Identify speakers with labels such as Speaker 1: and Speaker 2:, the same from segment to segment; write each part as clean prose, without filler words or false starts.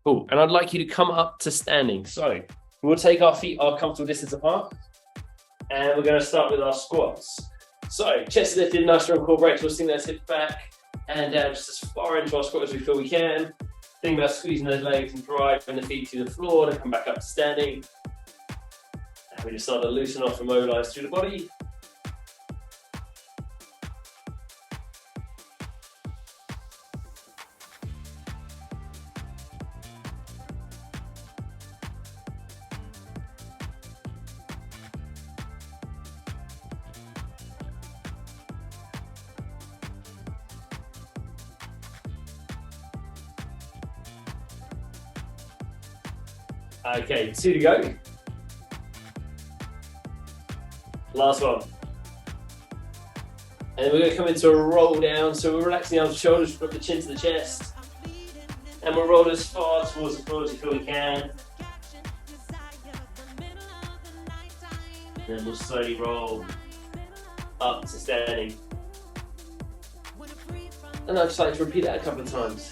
Speaker 1: Cool. And I'd like you to come up to standing. So we'll take our feet our comfortable distance apart, and we're going to start with our squats. So chest lifted, nice strong core breaks. We'll swing those hips back and down just as far into our squat as we feel we can. Think about squeezing those legs and driving the feet to the floor to come back up to standing. And we just start to loosen off and mobilize through the body. Okay, 2 to go. Last one. And then we're going to come into a roll down. So we're relaxing the arms and shoulders, put the chin to the chest. And we'll roll as far towards the floor as we feel we can. And then we'll slowly roll up to standing. And I'd just like to repeat that a couple of times.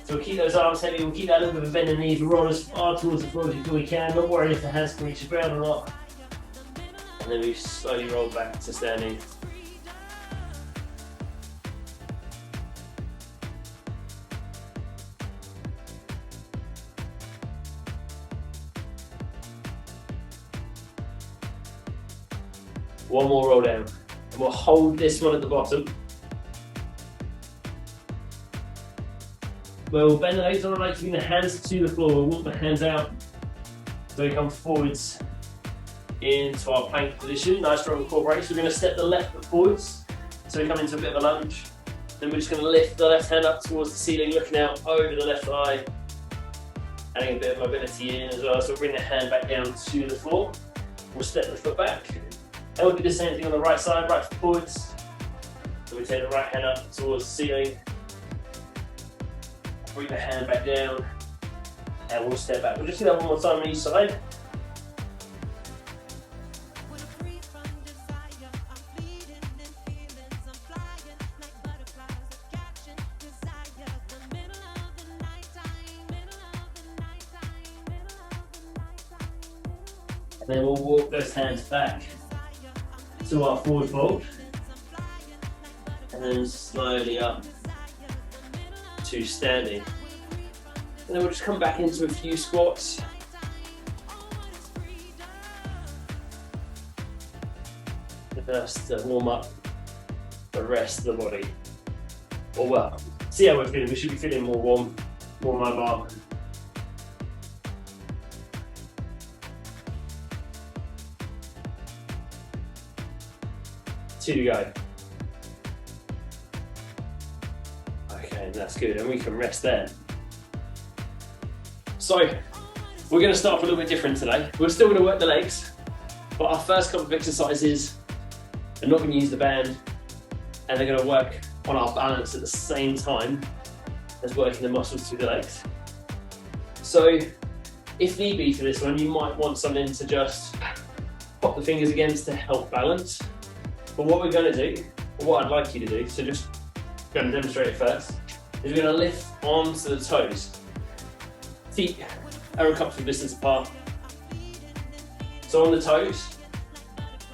Speaker 1: So we'll keep those arms heavy, we'll keep that little bit of bend in the knees, we'll roll as far towards the floor as we feel we can, not worrying if the hands can reach the ground or not. And then we slowly roll back to standing. One more roll down. And we'll hold this one at the bottom. We'll bend the legs on, like keeping the hands to the floor. We'll walk the hands out so we come forwards into our plank position. Nice strong core breaks. We're going to step the left foot forwards. So we come into a bit of a lunge. Then we're just going to lift the left hand up towards the ceiling, looking out over the left thigh. Adding a bit of mobility in as well. So we'll bring the hand back down to the floor. We'll step the foot back. And we'll do the same thing on the right side, right foot forwards. So we take the right hand up towards the ceiling. Bring the hand back down, and we'll step back. We'll just do that one more time on each side. And then we'll walk those hands back to our forward fold, and then slowly up to standing. And then we'll just come back into a few squats. Just to warm up the rest of the body. Or well, see how we're feeling. We should be feeling more warm, more mobile. Two to go. That's good, and we can rest there. So, we're going to start off a little bit different today. We're still going to work the legs, but our first couple of exercises are not going to use the band, and they're going to work on our balance at the same time as working the muscles through the legs. So, if need be for this one, you might want something to just pop the fingers against to help balance. But what we're going to do, or what I'd like you to do, so just going to demonstrate it first, is we're going to lift onto the toes. Feet are a comfortable distance apart. So on the toes,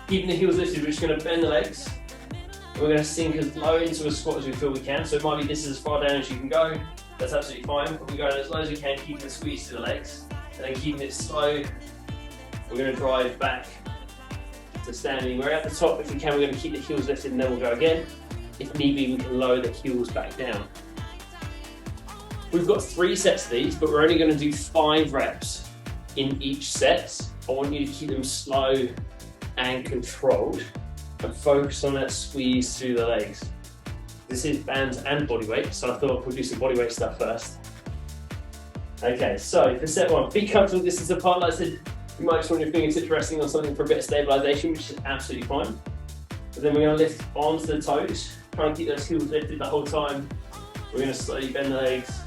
Speaker 1: keeping the heels lifted, we're just going to bend the legs. And we're going to sink as low into a squat as we feel we can. So it might be this is as far down as you can go. That's absolutely fine. But we're going as low as we can, keeping the squeeze to the legs. And then keeping it slow, we're going to drive back to standing. We're at the top. If we can, we're going to keep the heels lifted and then we'll go again. If need be, we can lower the heels back down. We've got 3 sets of these, but we're only going to do 5 reps in each set. I want you to keep them slow and controlled and focus on that squeeze through the legs. This is bands and body weight, so I thought we'll do some body weight stuff first. Okay, so for set 1, feet comfortable distance apart. Like I said, you might just want your fingertips resting on something for a bit of stabilization, which is absolutely fine. But then we're going to lift onto the toes, try and keep those heels lifted the whole time. We're going to slowly bend the legs,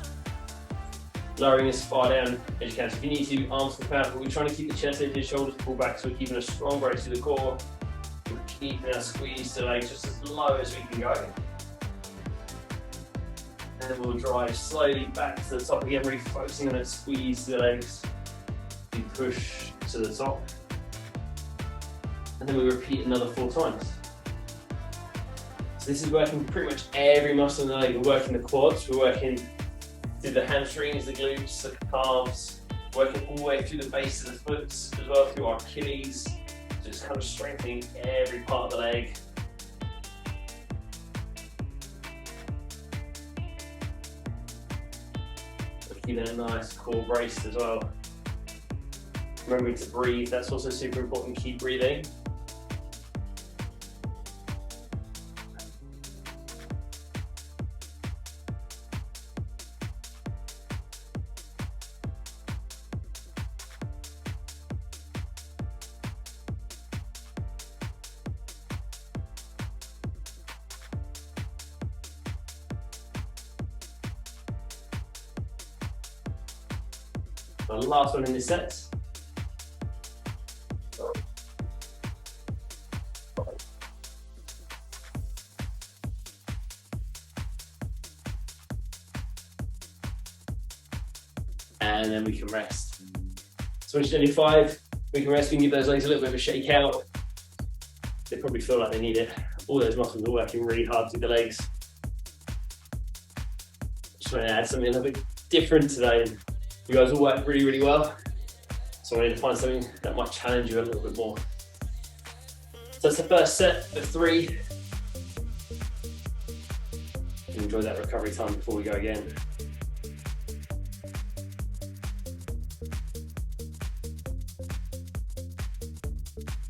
Speaker 1: lowering as far down as you can. So if you need to, arms to the power, but we're trying to keep the chest lifted, shoulders pulled back, so we're keeping a strong brace to the core. We're keeping our squeeze to the legs just as low as we can go. And then we'll drive slowly back to the top again, really focusing on it, squeeze the legs, you push to the top. And then we repeat another 4 times. So this is working pretty much every muscle in the leg. We're working the quads, we're working through the hamstrings, the glutes, the calves, working all the way through the base of the foot as well, through our Achilles. Just kind of strengthening every part of the leg. We're keeping a nice core braced as well. Remembering to breathe, that's also super important. Keep breathing. The last one in this set. And then we can rest. So once you've done your 5, we can rest. We can give those legs a little bit of a shake out. They probably feel like they need it. All those muscles are working really hard through the legs. Just want to add something a little bit different today. You guys all work really, really well. So I need to find something that might challenge you a little bit more. So that's the first set of 3. Enjoy that recovery time before we go again.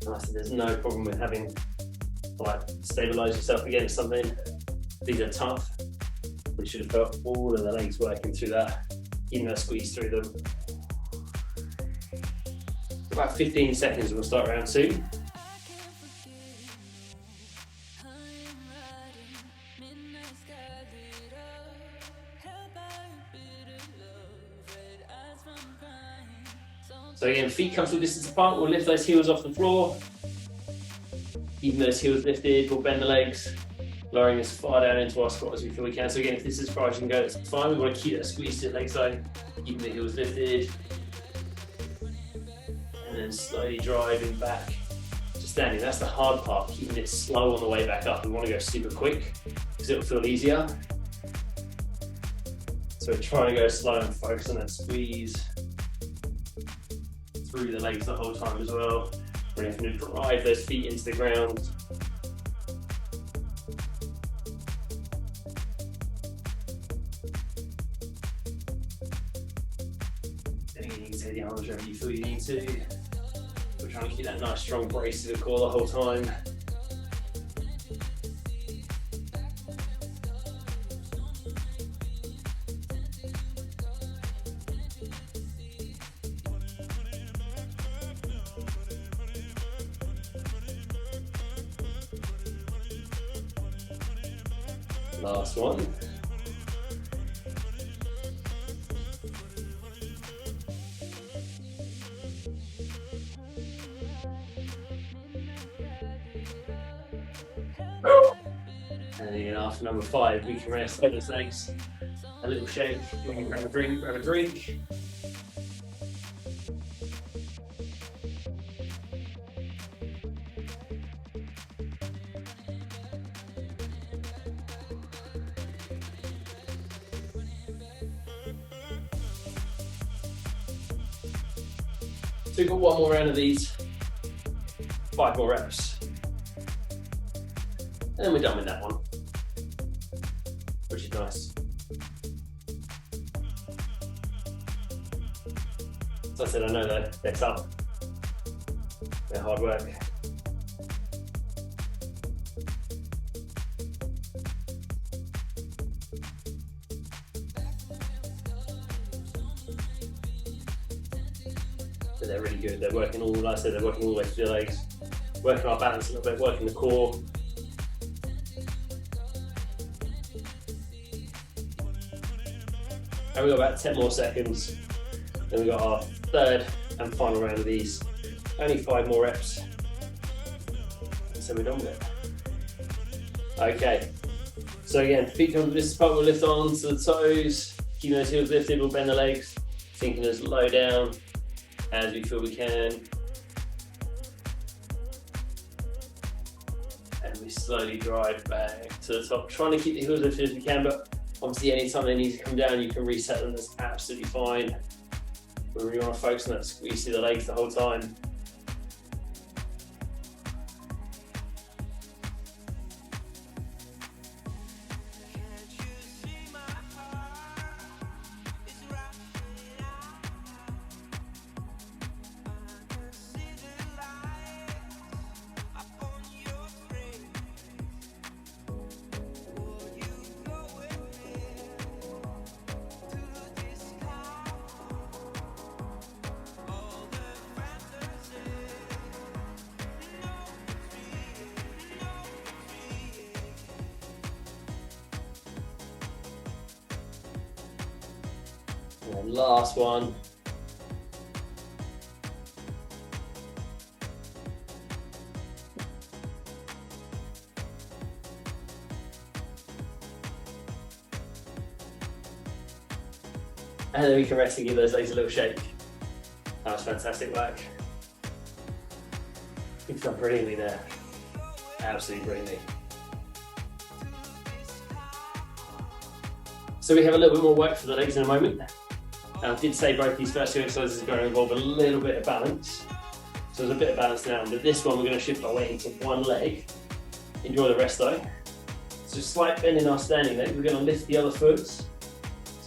Speaker 1: And I said there's no problem with having stabilize yourself against something. These are tough. We should have felt all of the legs working through that. Even though I squeeze through them. About 15 seconds, we'll start round 2. So again, feet comfortable distance apart, we'll lift those heels off the floor. Even those heels lifted, we'll bend the legs, lowering as far down into our squat as we feel we can. So again, if this is as far as you can go, that's fine. We want to keep that squeeze to the leg side, keeping the heels lifted. And then slowly driving back to standing. That's the hard part, keeping it slow on the way back up. We want to go super quick because it'll feel easier. So we're trying to go slow and focus on that squeeze through the legs the whole time as well. We're going to drive those feet into the ground. The arms wherever you feel you need to. We're trying to keep that nice strong brace to the core the whole time. Last one. And then after number 5, we can rest those legs. A little shake, we can grab a drink. So we've got one more round of these, 5 more reps. And then we're done with that one, which is nice. As I said, I know they're tough, they're hard work. But they're really good. They're working all, like I said, they're working all the way through the legs, working our balance a little bit, working the core. And we've got about 10 more seconds. Then we've got our 3rd and final round of these. Only 5 more reps. So we're done with it. Okay, So again, feet come to this part, we'll lift on to the toes, keep those heels lifted, we'll bend the legs, sinking as low down as we feel we can. And we slowly drive back to the top, trying to keep the heels lifted as we can, but obviously anytime they need to come down, you can reset them, that's absolutely fine. We really want to focus on that squeeze through the legs the whole time. And last one. And then we can rest and give those legs a little shake. That was fantastic work. You've done brilliantly there. Absolutely brilliantly. So we have a little bit more work for the legs in a moment. I did say both these first two exercises are going to involve a little bit of balance. So there's a bit of balance now, but this one we're going to shift our weight into one leg. Enjoy the rest though. So slight bend in our standing leg, we're going to lift the other foot so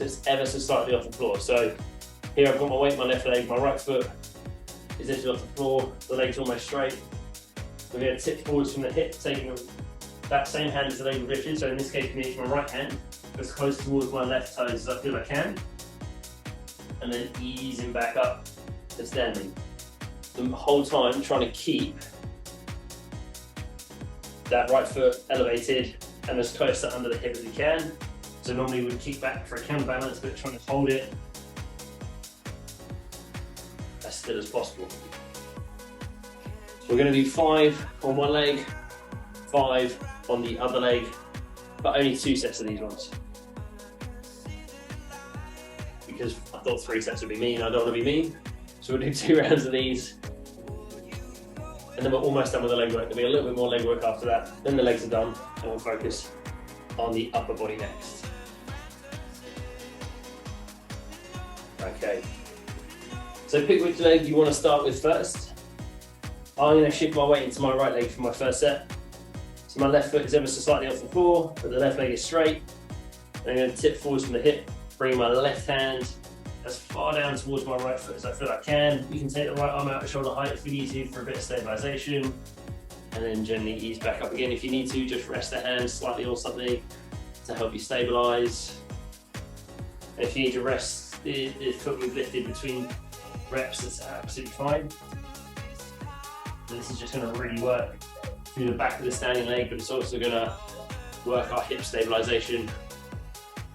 Speaker 1: it's ever so slightly off the floor. So here I've got my weight in my left leg, my right foot is lifted off the floor, the leg's almost straight. We're going to tip forwards from the hip, taking that same hand as the leg we've lifted. So in this case, for me, it's my right hand, as close towards my left toes as I feel I can. And then easing back up to standing. The whole time trying to keep that right foot elevated and as close to under the hip as we can. So normally we'd kick back for a counterbalance, but trying to hold it as still as possible. We're going to do 5 on one leg, 5 on the other leg, but only 2 sets of these ones. Because I thought 3 sets would be mean, I don't want to be mean. So we'll do 2 rounds of these. And then we're almost done with the leg work. There'll be a little bit more leg work after that. Then the legs are done and we'll focus on the upper body next. Okay. So pick which leg you want to start with first. I'm going to shift my weight into my right leg for my first set. So my left foot is ever so slightly off the floor, but the left leg is straight. And I'm going to tip forwards from the hip. Bring my left hand as far down towards my right foot as I feel I can. You can take the right arm out to shoulder height if we need to for a bit of stabilization. And then gently ease back up again if you need to. Just rest the hand slightly on something to help you stabilize. And if you need to rest the foot we've lifted between reps, that's absolutely fine. And this is just going to really work through the back of the standing leg, but it's also going to work our hip stabilization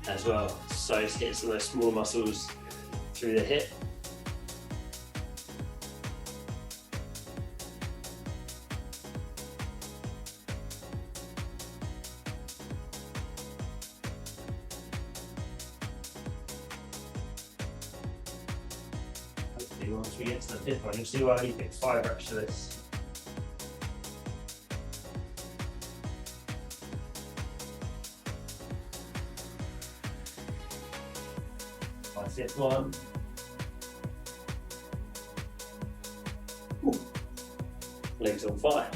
Speaker 1: as well. So it's hitting some of those small muscles through the hip. Hopefully once we get to the 5th one, you'll see why I only picked 5 reps for this. Fifth one. Ooh. Legs on fire.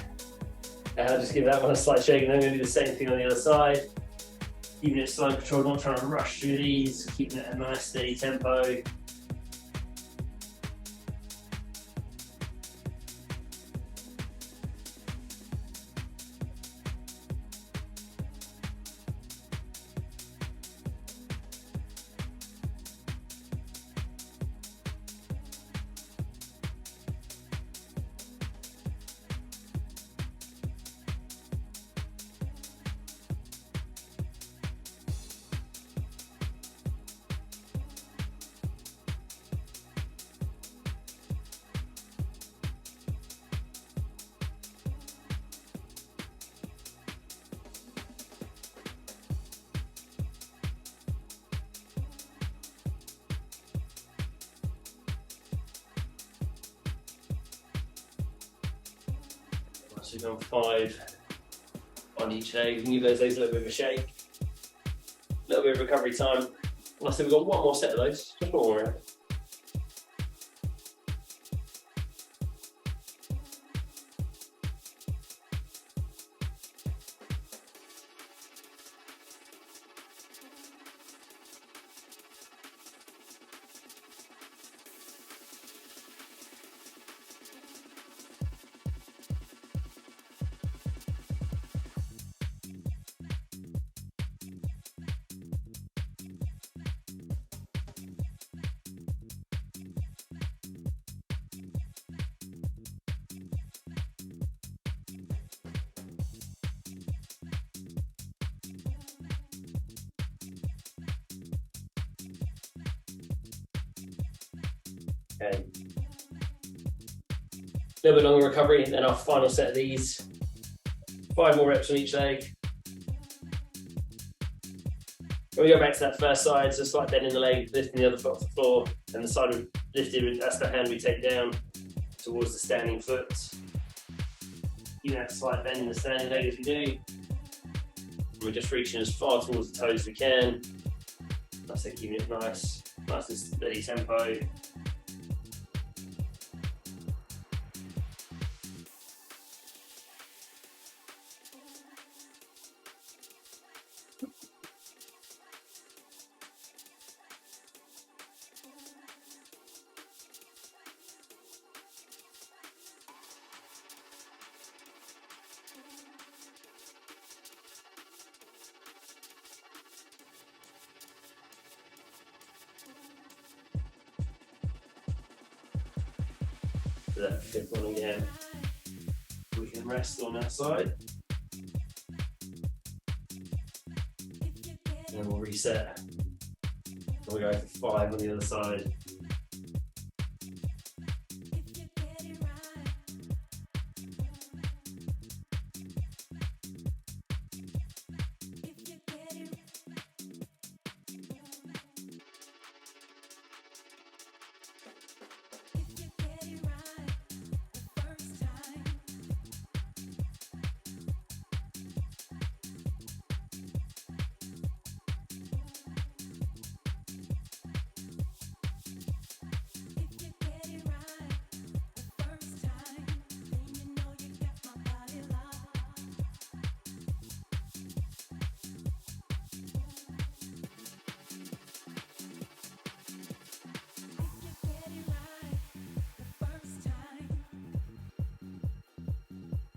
Speaker 1: And I'll just give that one a slight shake, and I'm going to do the same thing on the other side. Keeping it slow and controlled, not trying to rush through these, keeping it at a nice steady tempo. So we've done 5 on each leg. We can give those legs a little bit of a shake. A little bit of recovery time. And I said we've got one more set of those. Just one more round. Okay. A little bit longer recovery, and then our final set of these. 5 more reps on each leg. When we go back to that first side, so slight bend in the leg, lifting the other foot off the floor, and the side we lifted, that's the hand we take down towards the standing foot. Even that slight bend in the standing leg as we do. And we're just reaching as far towards the toes as we can. That's it, keeping it nice and steady tempo. That 5th one again. We can rest on that side. And then we'll reset. And we'll go for 5 on the other side.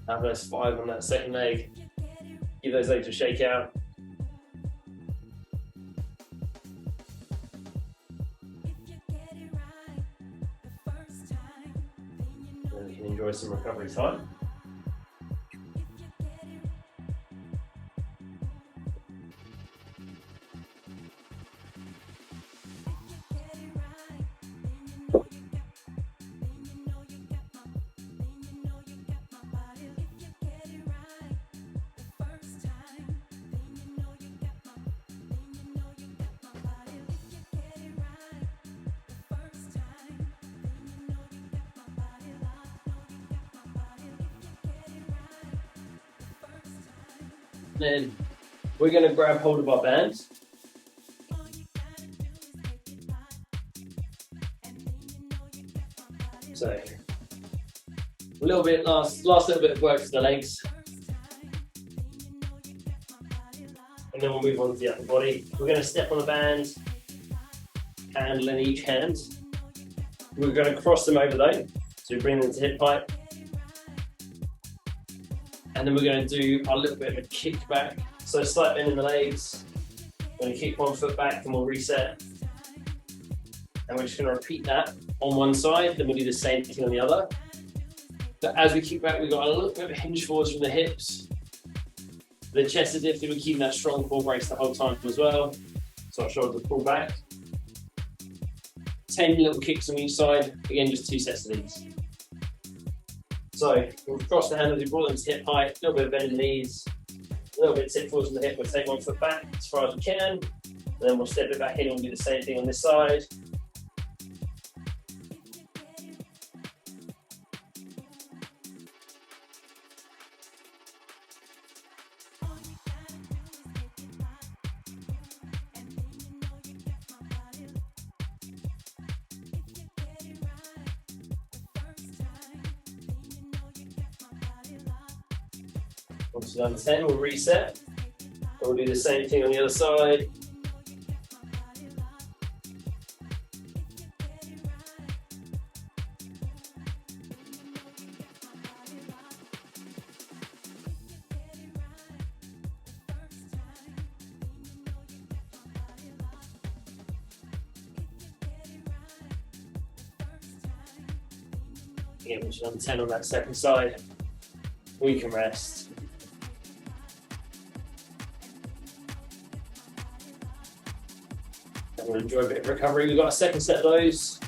Speaker 1: Have those 5 on that second leg. Give those legs a shake out. And you can enjoy some recovery time. Then we're going to grab hold of our bands. So a little bit, last little bit of work for the legs. And then we'll move on to the upper body. We're going to step on the band, handle in each hand. We're going to cross them over though. So we bring them to hip height. And then we're going to do a little bit of a kick back. So slight bend in the legs. We're going to kick one foot back and we'll reset. And we're just going to repeat that on one side, then we'll do the same thing on the other. But as we kick back, we've got a little bit of a hinge forwards from the hips. The chest is lifted, we're keeping that strong core brace the whole time as well. So our shoulders pull back. 10 little kicks on each side. Again, just 2 sets of these. So we'll cross the hands, we brought them to hip height, a little bit of bend in the knees, a little bit of tip forwards from the hip. We'll take one foot back as far as we can, and then we'll step it back in and we'll do the same thing on this side. Once we've done 10, we'll reset. We'll do the same thing on the other side. Again, once we've done 10 on that second side, we can rest. And we'll enjoy a bit of recovery. We've got a second set of those.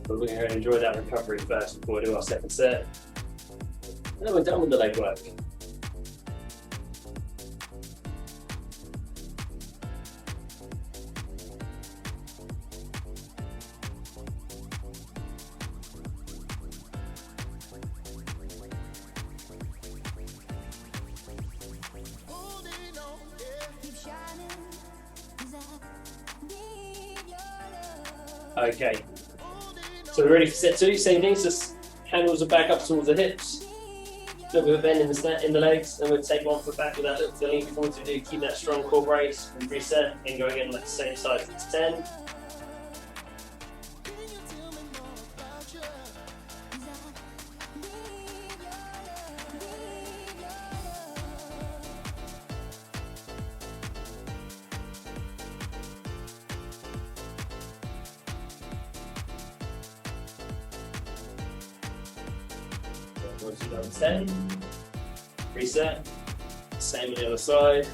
Speaker 1: But we're going to enjoy that recovery first before we do our second set. And then we're done with the leg work. Okay, so we're ready for set 2. Same thing, just handles are back up towards the hips. A little bit of a bend in the legs, and we'll take 1 foot back with that little feeling before we do. Keep that strong core brace and reset, and go again on the same side for 10. Once you've done 10, reset, same on the other side.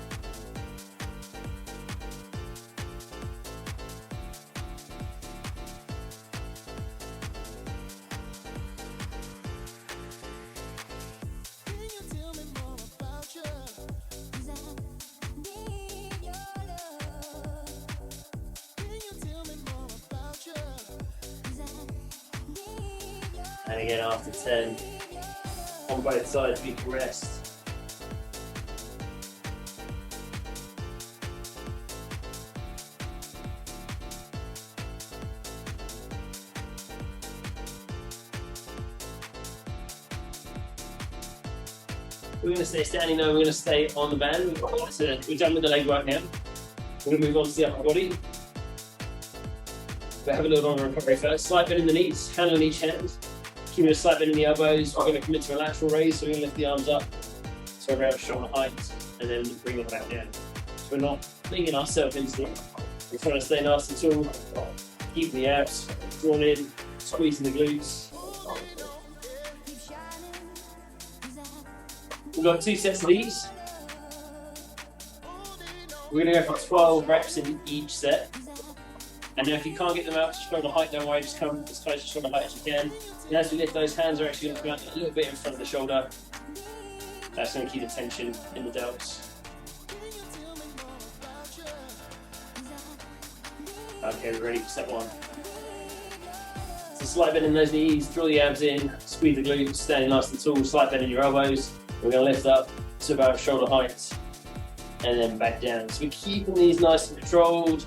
Speaker 1: And again after 10. On both sides, we can rest. We're going to stay standing now, we're going to stay on the band. So we're done with the leg work now. We're going to move on to the upper body. We'll have a little longer recovery first. Slight bend in the knees, hand on each hand. Keep a slight bend in the elbows. We're going to commit to a lateral raise, so we're going to lift the arms up so around shoulder height and then bring them back down. So we're not leaning ourselves into it. We're trying to stay nice and tall, keeping the abs drawn in, squeezing the glutes. We've got 2 sets of these. We're going to go for 12 reps in each set. And now if you can't get them out to shoulder height, don't worry, just come as close to shoulder height as you can. And as we lift, those hands are actually going to come out a little bit in front of the shoulder. That's going to keep the tension in the delts. Okay, we're ready for set 1. So slight bend in those knees, draw the abs in, squeeze the glutes, standing nice and tall, slight bend in your elbows. We're going to lift up to about shoulder height and then back down. So we're keeping these nice and controlled.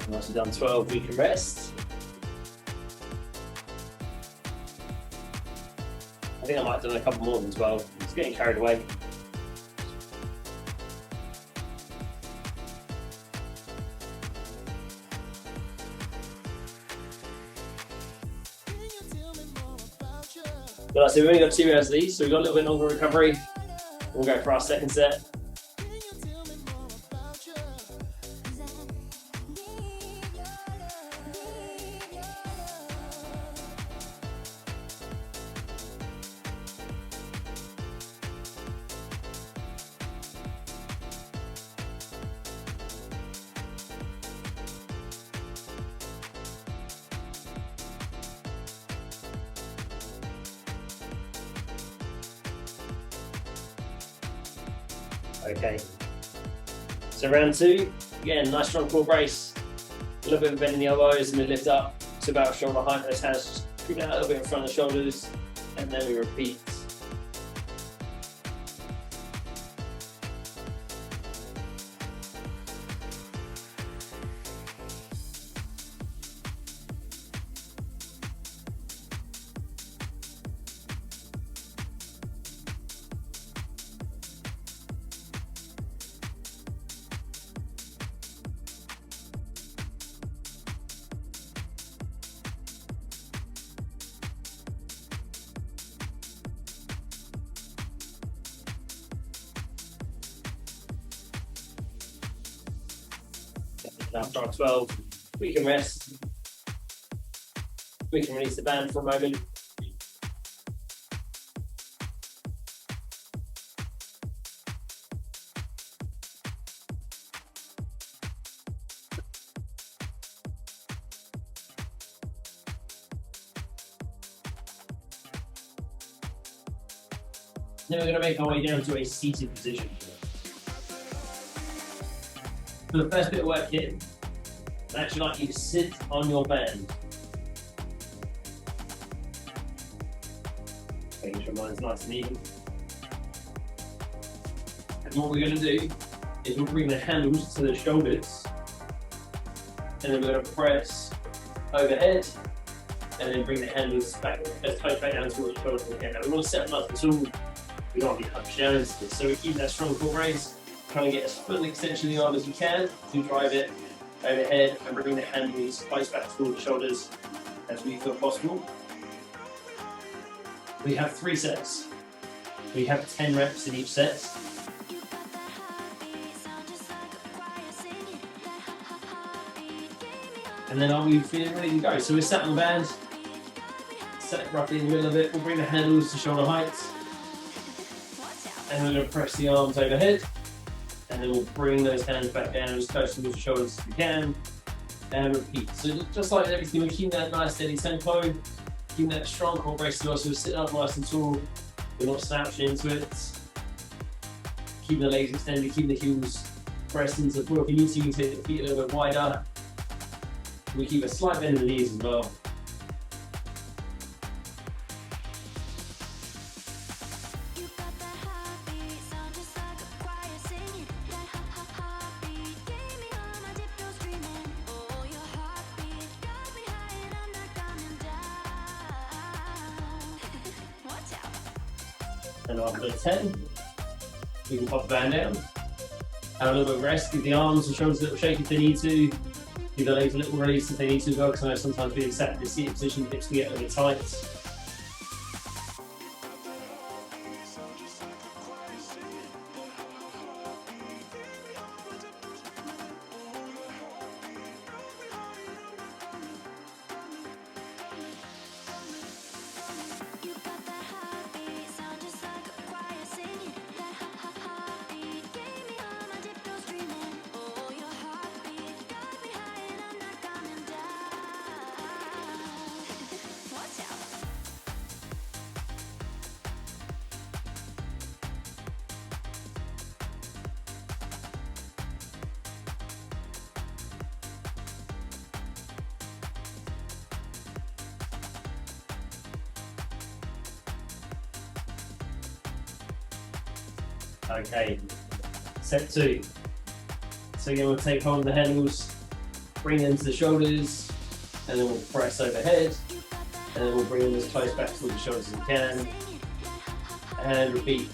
Speaker 1: Once we've done 12, we can rest. I think I might have done a couple more than 12. It's getting carried away. But like I said, we've only got 2 rounds of these, so we've got a little bit longer recovery. We'll go for our second set. Okay. So round 2, again, nice strong core brace, a little bit of bend in the elbows, and then lift up to about shoulder height. Those hands just keep out a little bit in front of the shoulders, and then we repeat. After our 12, we can rest. We can release the band for a moment. Then we're going to make our way down to a seated position. For the first bit of work here, I'd actually like you to sit on your band. Making sure mine's nice and even. And what we're going to do is we'll bring the handles to the shoulders, and then we're going to press overhead, and then bring the handles back as close back down towards the shoulders as we can. Now we want to set them up until we don't want to be hunched down into this, so we keep that strong core brace. Trying to get as full extension of the arm as we can to drive it overhead and bring the handles close back towards the shoulders as we feel possible. We have 3 sets. We have 10 reps in each set. And then are we feeling ready to go? So we're sat on the band, set roughly in the middle of it. We'll bring the handles to shoulder height. And we're going to press the arms overhead. And then we'll bring those hands back down as close to the shoulders as we can, and repeat. So just like everything, we keep that nice steady tempo, keep that strong core brace as well, so we're sitting up nice and tall, we're not slouching into it. Keep the legs extended, keep the heels pressed into the floor. If you need to, you can take the feet a little bit wider. We keep a slight bend in the knees as well. And after 10, we can pop the band down, have a little bit of rest, give the arms and shoulders a little shake if they need to, give the legs a little release if they need to as well, because I know sometimes being sat in the seated position, hips can get a little bit tight. Okay, set 2. So again, we'll take hold of the handles, bring them to the shoulders, and then we'll press overhead, and then we'll bring them as close back towards the shoulders as we can, and repeat.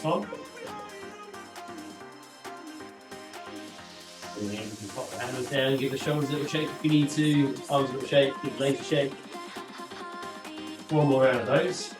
Speaker 1: On. And then you can pop the handles down, give the shoulders a little shake if you need to, arms a little shake, give the legs a shake. One more round of those.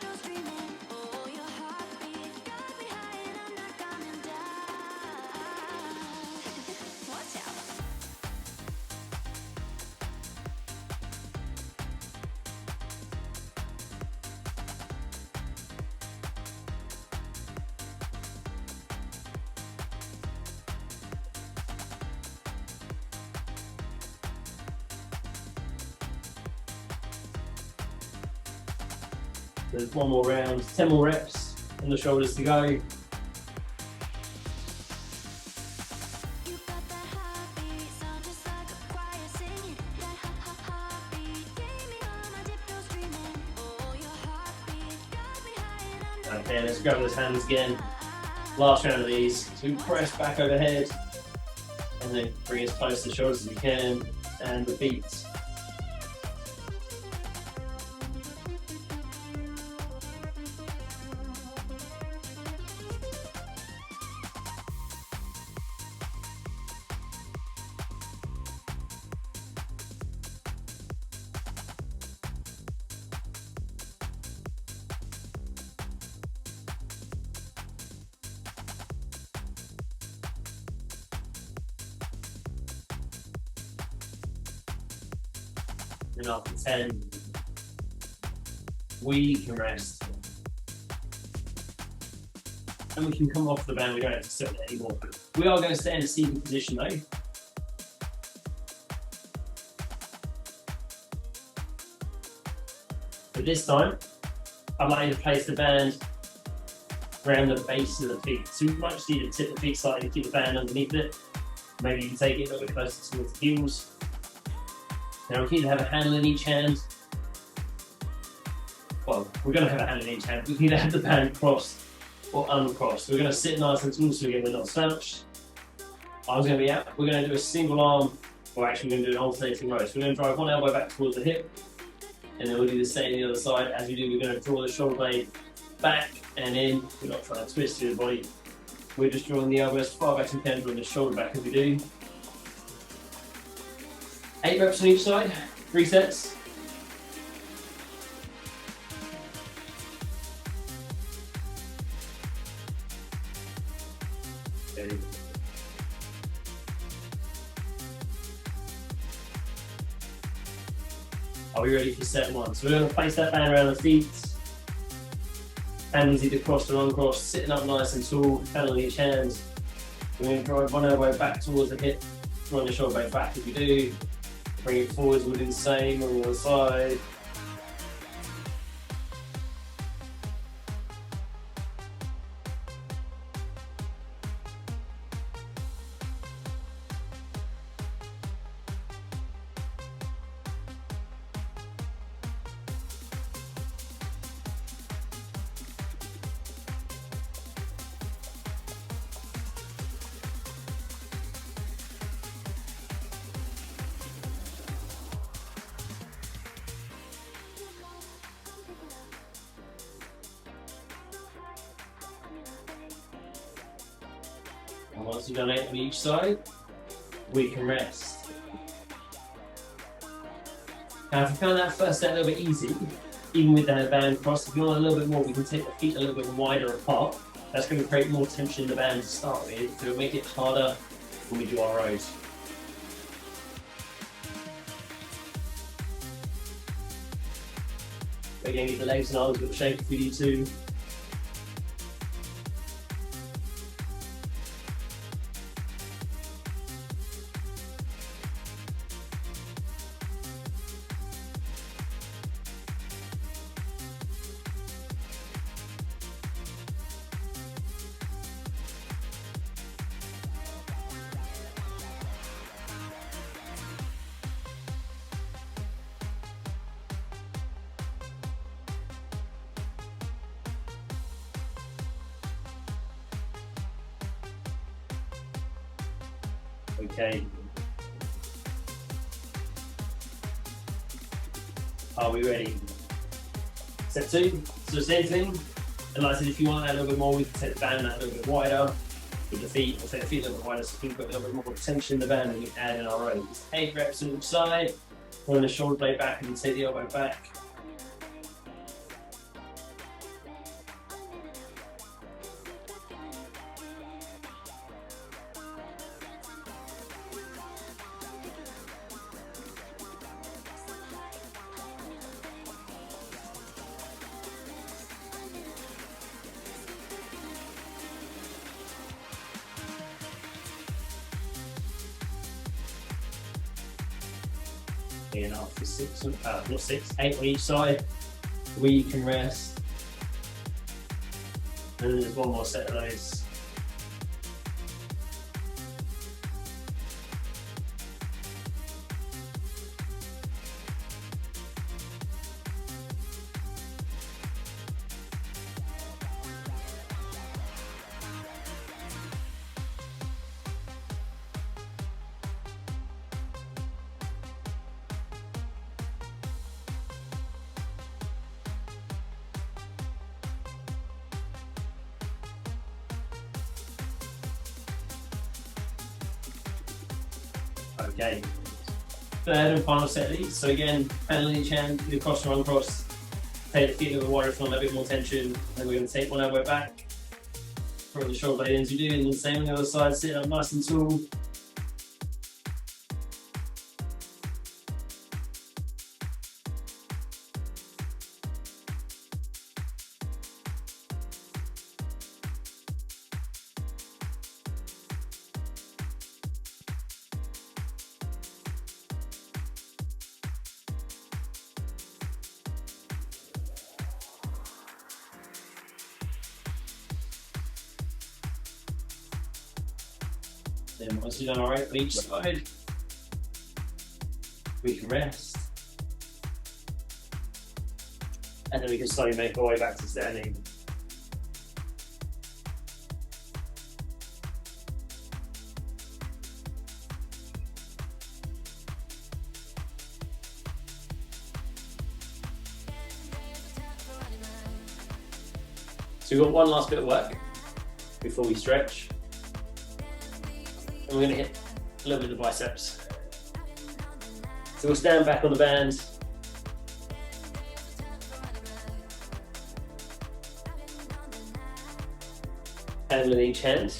Speaker 1: There's one more round, 10 more reps, and the shoulders to go. Okay, let's grab those hands again. Last round of these. So press back overhead, and then bring as close to the shoulders as you can, and repeat. And after 10, we can rest. And we can come off the band, we don't have to sit there anymore. We are going to stay in a seated position though. But this time, I'd like you to place the band around the base of the feet. So you might just need to tip the feet slightly to keep the band underneath it. Maybe you can take it a little bit closer towards the heels. Now we need to have a handle in each hand. Well, we're going to have a handle in each hand. We need to have the band crossed or uncrossed. We're going to sit nice and tall so again we're not slouched. Arms going to be out. We're going to do a single arm, or actually we're going to do an alternating row. So we're going to drive one elbow back towards the hip, and then we'll do the same on the other side. As we do, we're going to draw the shoulder blade back and in. We're not trying to twist through the body. We're just drawing the elbow as far back as we can, drawing the shoulder back as we do. 8 reps on each side, 3 sets. Okay. Are we ready for set 1? So we're going to place that band around the feet. Hands either crossed or uncrossed, sitting up nice and tall, hand on each hand. We're going to drive one elbow back towards the hip, drawing the shoulder blade back as we do. Bring it forwards, we'll do the same on the other side. And once you've done 8 on each side, we can rest. Now if you found that first set a little bit easy, even with the band crossed, if you want a little bit more, we can take the feet a little bit wider apart. That's going to create more tension in the band to start with, so it'll make it harder when we do our rows. Again, keep the legs and arms a bit shake if we need to. Okay. Are we ready? Set 2. So same thing. And like I said, if you want that a little bit more, we can take the band that a little bit wider with the feet. We'll take the feet a little bit wider so we can put a little bit more tension in the band and we can add in our own. 8 reps on each side. Pulling the shoulder blade back and take the elbow back. And after 8 on each side, we can rest. And then there's one more set of those. Okay, third and final set of these. So again, hand on each hand, do cross and run cross. Take the feet of the warrior if you want a bit more tension. Then we're going to take one elbow back, throw the shoulder blade in as we do, and the same on the other side, sit up nice and tall. Then once you've done alright on each side, we can rest. And then we can slowly make our way back to standing. So we've got one last bit of work before we stretch. And we're going to hit a little bit of the biceps. So we'll stand back on the band. Hand with each hand.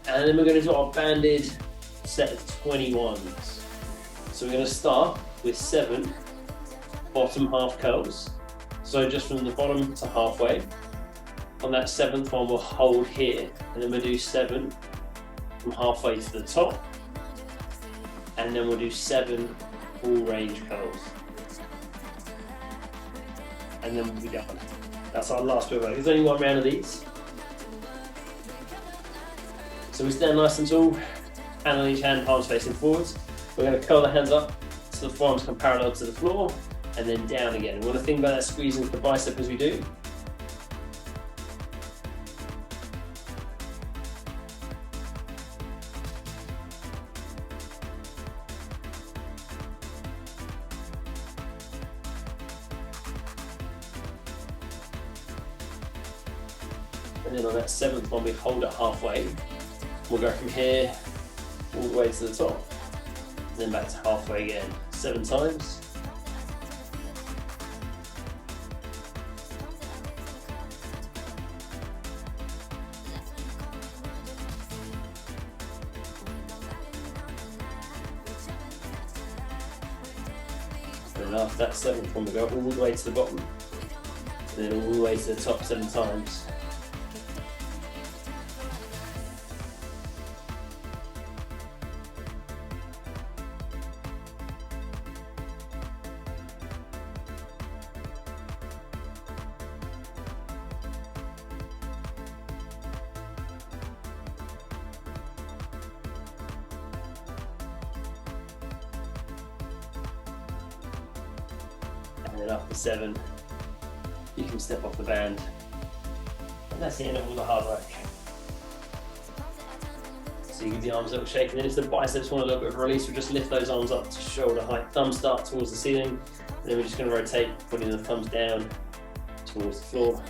Speaker 1: And then we're going to do our banded set of 21s. So we're going to start with 7 bottom half curls. So just from the bottom to halfway. On that 7th one, we'll hold here, and then we'll do 7 from halfway to the top, and then we'll do 7 full range curls, and then we'll be done. That's our last bit of work. There's only one round of these. So we stand nice and tall, hand on each hand, palms facing forwards. We're going to curl the hands up so the forearms come parallel to the floor, and then down again. We want to think about that squeezing of the bicep as we do. And then on that 7th one, we hold it halfway. We'll go from here all the way to the top, and then back to halfway again, 7 times. And then after that 7th one, we go all the way to the bottom, and then all the way to the top 7 times. And then after 7, you can step off the band. And that's the end of all the hard work. So you give the arms a little shake, and then if the biceps want a little bit of release, we'll just lift those arms up to shoulder height. Thumbs start towards the ceiling, and then we're just going to rotate, putting the thumbs down towards the floor.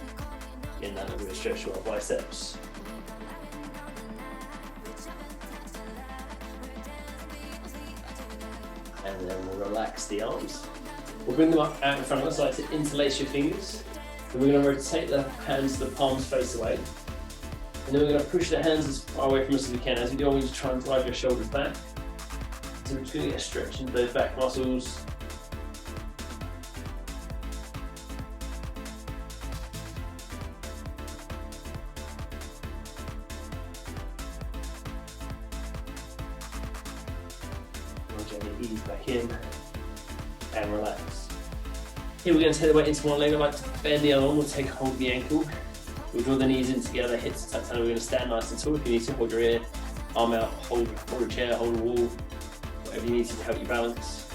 Speaker 1: Getting that little bit of stretch to our biceps. And then we'll relax the arms. We'll bring them up out in front of us, like to interlace your fingers. And we're going to rotate the hands, the palms face away. And then we're going to push the hands as far away from us as we can. As we do, we need to try and drive your shoulders back. So we're just going to get a stretch into those back muscles. We'll gently ease back in and relax. Here we're going to take the weight into one leg. I like to bend the other one. We'll take hold of the ankle. We'll draw the knees in together, hips tucked under. We're going to stand nice and tall. If you need to, hold your ear, arm out, hold a chair, hold a wall, whatever you need to help you balance.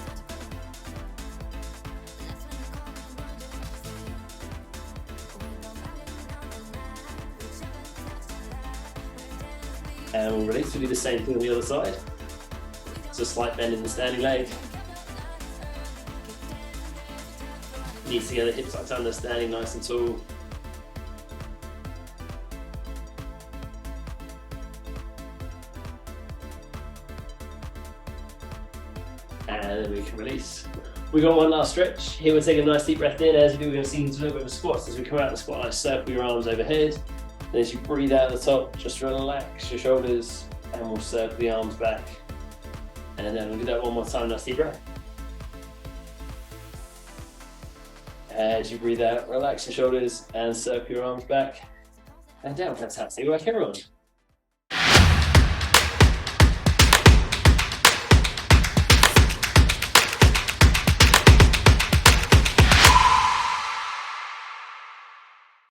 Speaker 1: And we'll release. We'll do the same thing on the other side. So a slight bend in the standing leg. Knees together, hips tucked under, standing nice and tall. And then we can release. We got one last stretch. Here we'll take a nice deep breath in. As we do, we're going to sink into a little bit of a squat. So as we come out of the squat, like circle your arms overhead. And as you breathe out at the top, just relax your shoulders and we'll circle the arms back. And then we'll do that one more time, nice deep breath. As you breathe out, relax your shoulders and circle your arms back and down. Fantastic work, everyone.